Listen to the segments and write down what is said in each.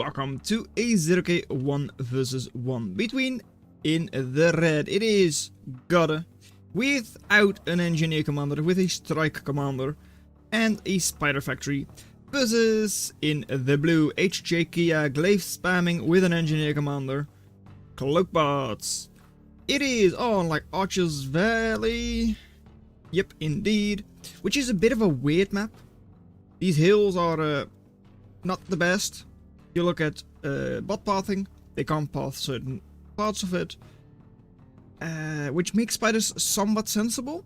welcome to a zerok 1 versus 1 between, in the red, it is Godde, without an engineer commander, with a strike commander and a spider factory, versus in the blue, HJkia glaive spamming with an engineer commander, cloakbots. It is on like Archer's Valley, yep indeed, which is a bit of a weird map. These hills are not the best. You look at bot pathing, they can't path certain parts of it, which makes spiders somewhat sensible.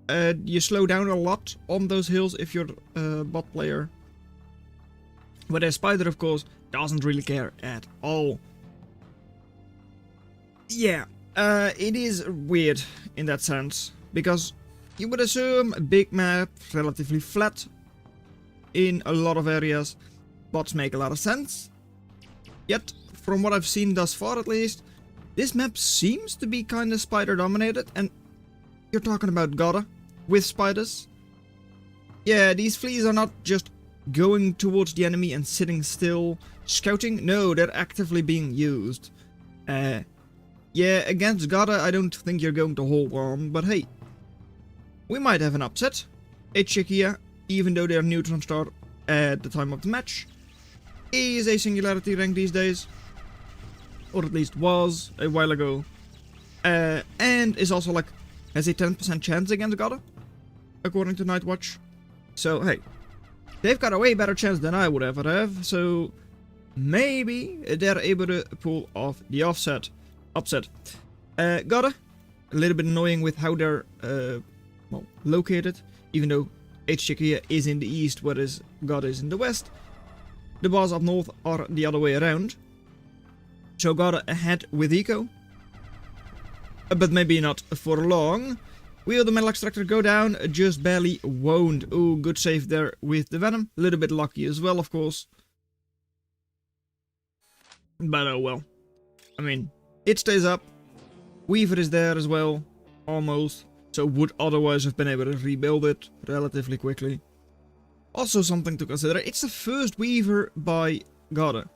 You slow down a lot on those hills if you're a bot player. But a spider, of course, doesn't really care at all. Yeah, it is weird in that sense, because you would assume a big map, relatively flat in a lot of areas. Bots make a lot of sense. Yet, from what I've seen thus far at least, this map seems to be kind of spider dominated, and you're talking about Godde with spiders. Yeah, these fleas are not just going towards the enemy and sitting still, scouting. No, they're actively being used. Yeah, against Godde I don't think you're going to hold on, but hey, we might have an upset. HJkia, even though they're neutron star at the time of the match, is a singularity rank these days, or at least was a while ago, and is also like has a 10% chance against Godde, according to Nightwatch. So hey, they've got a way better chance than I would ever have. So maybe they're able to pull off the upset. Godde, a little bit annoying with how they're well, located, even though HJkia is in the east, whereas Godde is in the west. The bars up north are the other way around. So Godde ahead with eco. But maybe not for long. Will the metal extractor go down? Just barely won't. Ooh, good save there with the venom. A little bit lucky as well, of course. But oh well. I mean, it stays up. Weaver is there as well. Almost. So would otherwise have been able to rebuild it relatively quickly. Also something to consider, it's the first Weaver by Godde.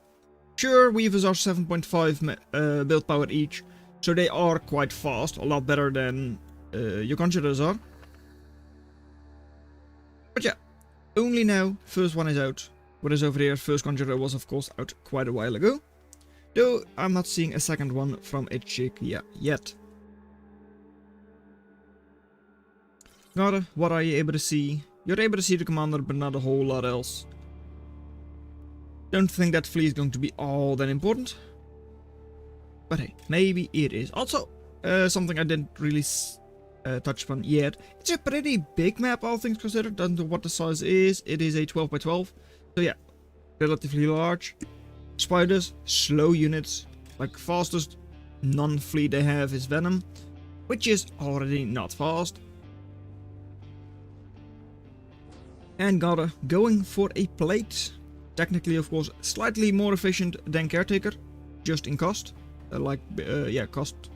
Sure, Weavers are 7.5 build power each, so they are quite fast, a lot better than your Conjurers are. But yeah, only now, first one is out. Whereas over here, first Conjurer was of course out quite a while ago. Though I'm not seeing a second one from HJkia yet. Godde, what are you able to see? You're able to see the commander, but not a whole lot else. Don't think that flea is going to be all that important. But hey, maybe it is. Also, something I didn't really touch upon yet. It's a pretty big map, all things considered. Doesn't know what the size is. It is a 12 by 12. So yeah, relatively large. Spiders, slow units. Like fastest non-flea they have is Venom, which is already not fast. And Godde going for a plate. Technically, of course, slightly more efficient than Caretaker, just in cost. Yeah, cost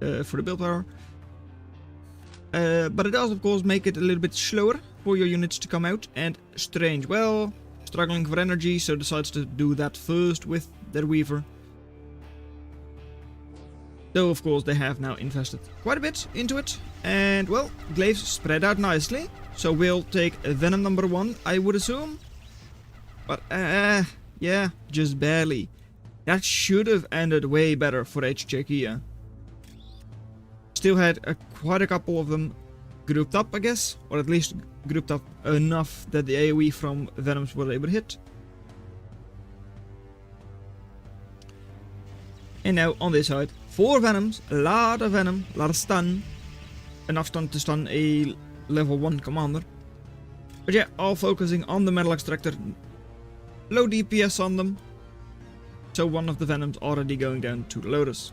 for the build power. But it does, of course, make it a little bit slower for your units to come out. And Strange, well, struggling for energy, so decides to do that first with their Weaver. Though, of course, they have now invested quite a bit into it. And, well, glaives spread out nicely. So we'll take Venom number 1, I would assume. But, yeah, just barely. That should have ended way better for HJkia. Still had quite a couple of them grouped up, I guess. Or at least grouped up enough that the AoE from Venoms were able to hit. And now on this side, 4 Venoms, a lot of Venom, a lot of stun. Enough stun to stun a level 1 commander. But yeah, all focusing on the metal extractor. Low DPS on them. So one of the Venoms already going down to the Lotus.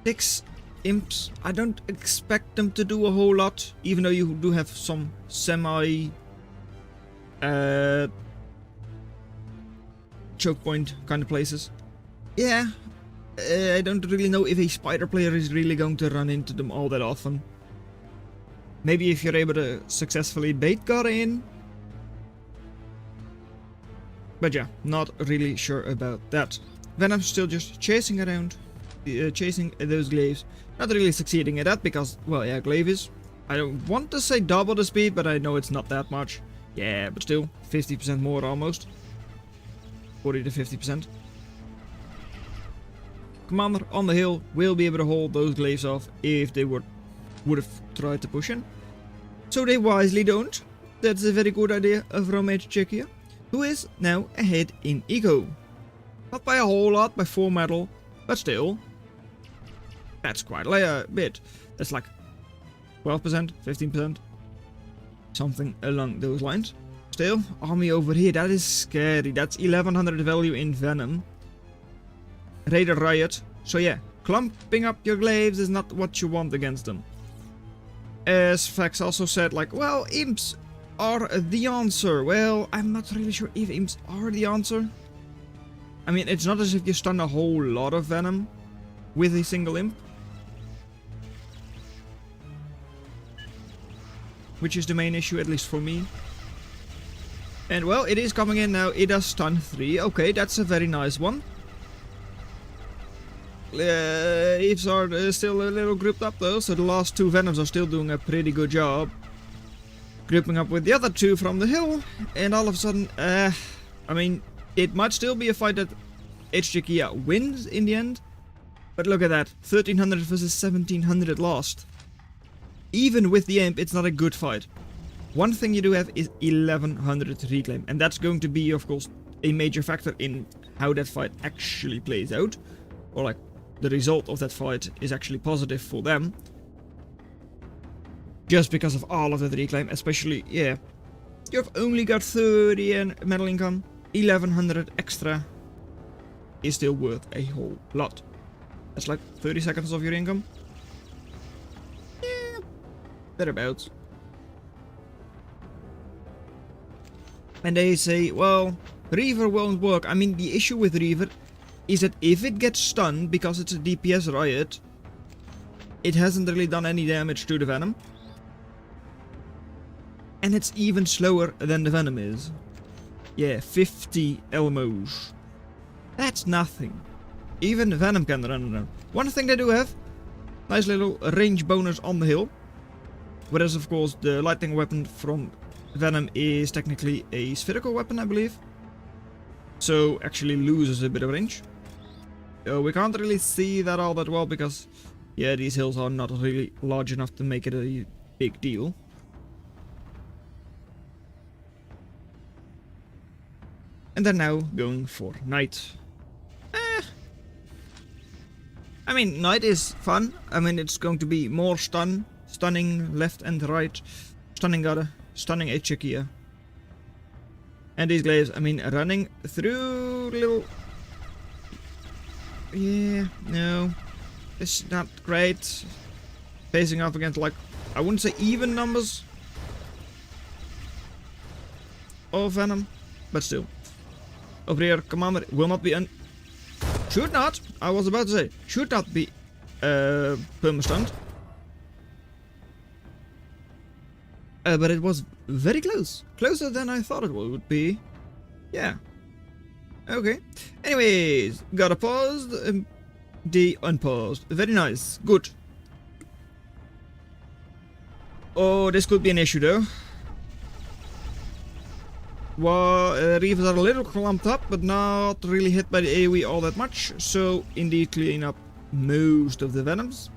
6 imps. I don't expect them to do a whole lot, even though you do have some semi choke point kind of places. Yeah, I don't really know if a spider player is really going to run into them all that often. Maybe if you're able to successfully bait Godde in, But yeah, not really sure about that. Venom's still just chasing around, chasing those glaives. Not really succeeding at that because, well, yeah, glaive is, I don't want to say double the speed, but I know it's not that much. Yeah, but still, 50% more almost. 40 to 50%. Commander on the hill will be able to hold those glaives off if they would have tried to push in. So they wisely don't. That's a very good idea from HJkia, who is now ahead in eco. Not by a whole lot, by 4 metal, but still. That's quite a bit. That's like 12%, 15%. Something along those lines. Still, army over here, that is scary. That's 1100 value in Venom. Raider Riot. So yeah, clumping up your glaives is not what you want against them. As Fax also said, like, well, imps are the answer. Well, I'm not really sure if imps are the answer. I mean, it's not as if you stun a whole lot of Venom with a single imp. Which is the main issue, at least for me. And well, it is coming in now. It does stun 3. Okay, that's a very nice one. Eves are still a little grouped up though, so the last 2 Venoms are still doing a pretty good job. Grouping up with the other 2 from the hill, and all of a sudden, I mean, it might still be a fight that HJkia wins in the end. But look at that, 1300 versus 1700 lost. Even with the imp, it's not a good fight. One thing you do have is 1100 reclaim, and that's going to be, of course, a major factor in how that fight actually plays out. Or like, the result of that fight is actually positive for them. Just because of all of that reclaim, especially, yeah. You've only got 30 and metal income. 1100 extra is still worth a whole lot. That's like 30 seconds of your income. Yeah, thereabouts. And they say, well, Reaver won't work. I mean, the issue with Reaver is that if it gets stunned, because it's a DPS riot, it hasn't really done any damage to the Venom. And it's even slower than the Venom is. Yeah, 50 Elmos. That's nothing. Even the Venom can run around. One thing they do have, nice little range bonus on the hill. Whereas, of course, the lightning weapon from Venom is technically a spherical weapon, I believe. So, actually loses a bit of range. We can't really see that all that well because, yeah, these hills are not really large enough to make it a big deal. And they're now going for Knight. I mean, Knight is fun. I mean, it's going to be more stunning left and right, stunning Godde, stunning HJkia. And these glaives, I mean, running through little... Yeah, no. It's not great. Facing off against, like, I wouldn't say even numbers of Venom, but still. Over here, Commander will not be should not, I was about to say, should not be perma-stunned. But it was very close. Closer than I thought it would be. Yeah. Okay. Anyways, got a paused, the unpaused. Very nice. Good. Oh, this could be an issue though. Well, reavers are a little clumped up, but not really hit by the AoE all that much. So, indeed, clean up most of the Venoms.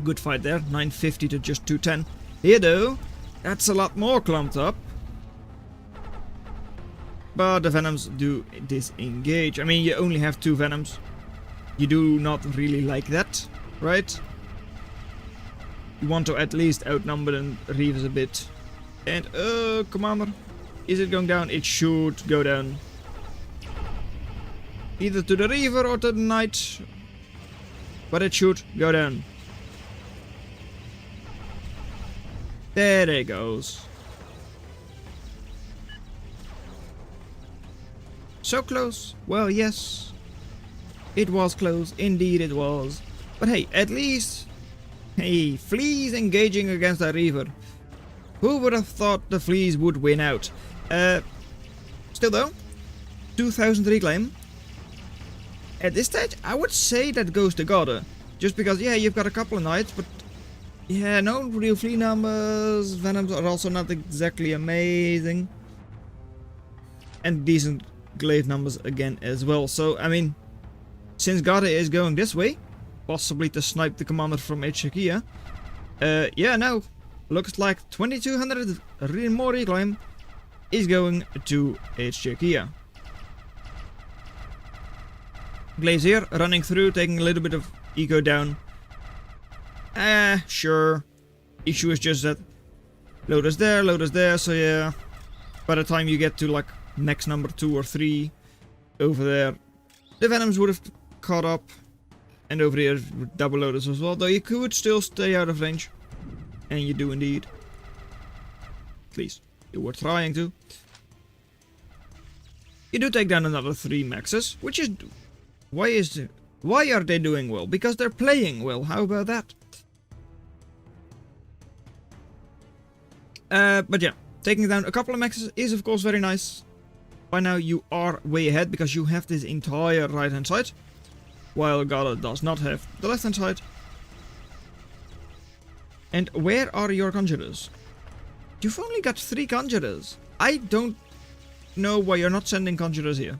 Good fight there. 950 to just 210. Here though, that's a lot more clumped up. But the Venoms do disengage. I mean, you only have 2 Venoms. You do not really like that, right? You want to at least outnumber the reavers a bit. And, Commander, is it going down? It should go down. Either to the Reaver or to the Knight. But it should go down. There it goes. So close. Well, yes. It was close. Indeed it was. But hey, at least... Hey, Fleas engaging against a Reaver. Who would have thought the Fleas would win out? Still though, 2000 reclaim. At this stage, I would say that goes to Godde. Just because, yeah, you've got a couple of knights, but yeah, no real flea numbers. Venoms are also not exactly amazing. And decent glaive numbers again as well. So, I mean, since Godde is going this way, possibly to snipe the commander from HJkia, yeah, no, looks like 2200 more reclaim is going to HJkia. Glaives here, running through, taking a little bit of eco down. Sure. Issue is just that loader's there, so yeah. By the time you get to like max number 2 or 3 over there, the Venoms would have caught up. And over here, double loaders as well, though you could still stay out of range. And you do indeed. At least you were trying to. You do take down another 3 maxes, which is... Why are they doing well? Because they're playing well, how about that? But yeah, taking down a couple of maxes is of course very nice. By now you are way ahead because you have this entire right hand side, while Godde does not have the left hand side. And where are your conjurers? You've only got 3 conjurers. I don't know why you're not sending conjurers here.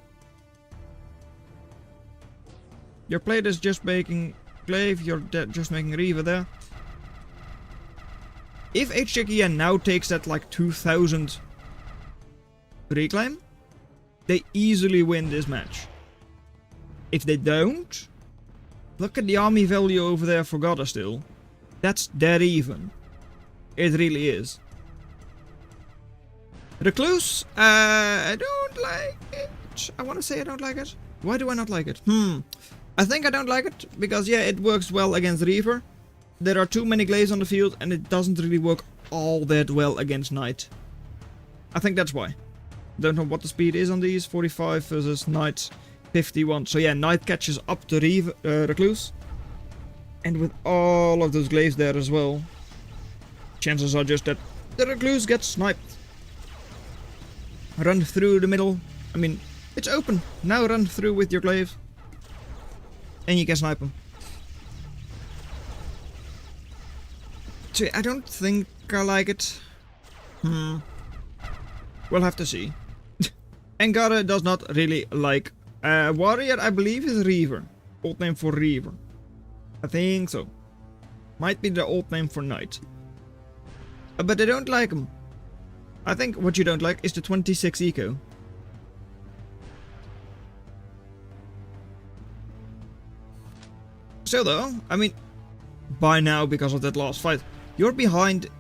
Your plate is just making glaive, you're just making reaver there. If HJkia now takes that like 2000 reclaim, they easily win this match. If they don't, look at the army value over there for Godde still. That's dead even. It really is. Recluse, I don't like it. I want to say I don't like it. Why do I not like it? I think I don't like it because, yeah, it works well against Reaver. There are too many glaives on the field and it doesn't really work all that well against Knight. I think that's why. Don't know what the speed is on these. 45 versus Knight 51. So yeah, Knight catches up to Recluse. And with all of those glaives there as well, chances are just that the Recluse gets sniped. Run through the middle. I mean, it's open. Now run through with your glaive. And you can snipe him. So I don't think I like it. We'll have to see. And Godde does not really like Warrior, I believe, is Reaver. Old name for Reaver. I think so. Might be the old name for Knight. But I don't like him. I think what you don't like is the 26 eco. So though, I mean, by now, because of that last fight, you're behind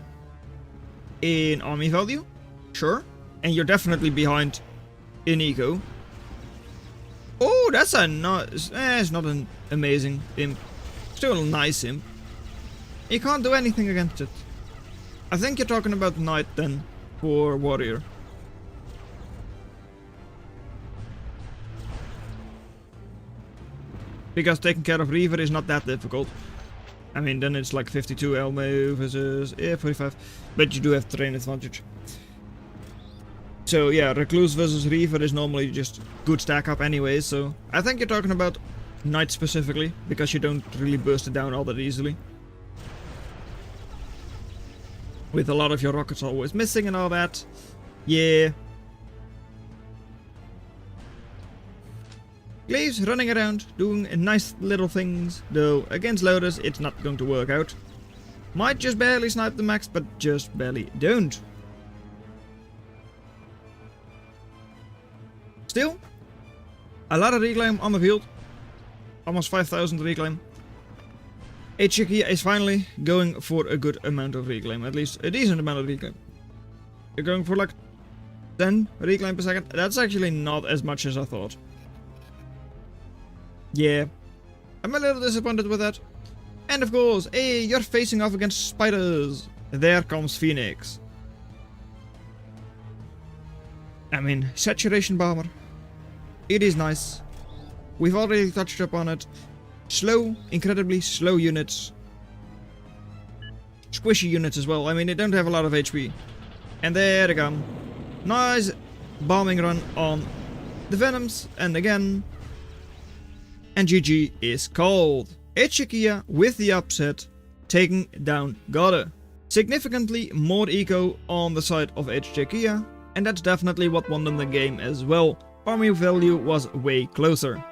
in army value, sure, and you're definitely behind in eco. Oh, that's a nice, it's not an amazing imp, still a nice imp. You can't do anything against it. I think you're talking about Knight then, for Warrior. Because taking care of Reaver is not that difficult. I mean, then it's like 52 Elmo versus 45. But you do have terrain advantage. So yeah, Recluse versus Reaver is normally just good stack up anyway. So I think you're talking about Knight specifically. Because you don't really burst it down all that easily. With a lot of your rockets always missing and all that. Yeah. Glaives running around, doing nice little things, though against loaders it's not going to work out. Might just barely snipe the max, but just barely don't. Still, a lot of reclaim on the field. Almost 5,000 reclaim. HJkia is finally going for a good amount of reclaim, at least a decent amount of reclaim. You're going for like 10 reclaim per second. That's actually not as much as I thought. Yeah, I'm a little disappointed with that. And of course, hey, you're facing off against spiders. There comes Phoenix. I mean, saturation bomber. It is nice. We've already touched upon it. Slow, incredibly slow units. Squishy units as well. I mean, they don't have a lot of HP. And there they come. Nice bombing run on the Venoms, and again, and GG is called. HJkia with the upset, taking down Godde. Significantly more eco on the side of HJkia, and that's definitely what won them the game as well. Army value was way closer.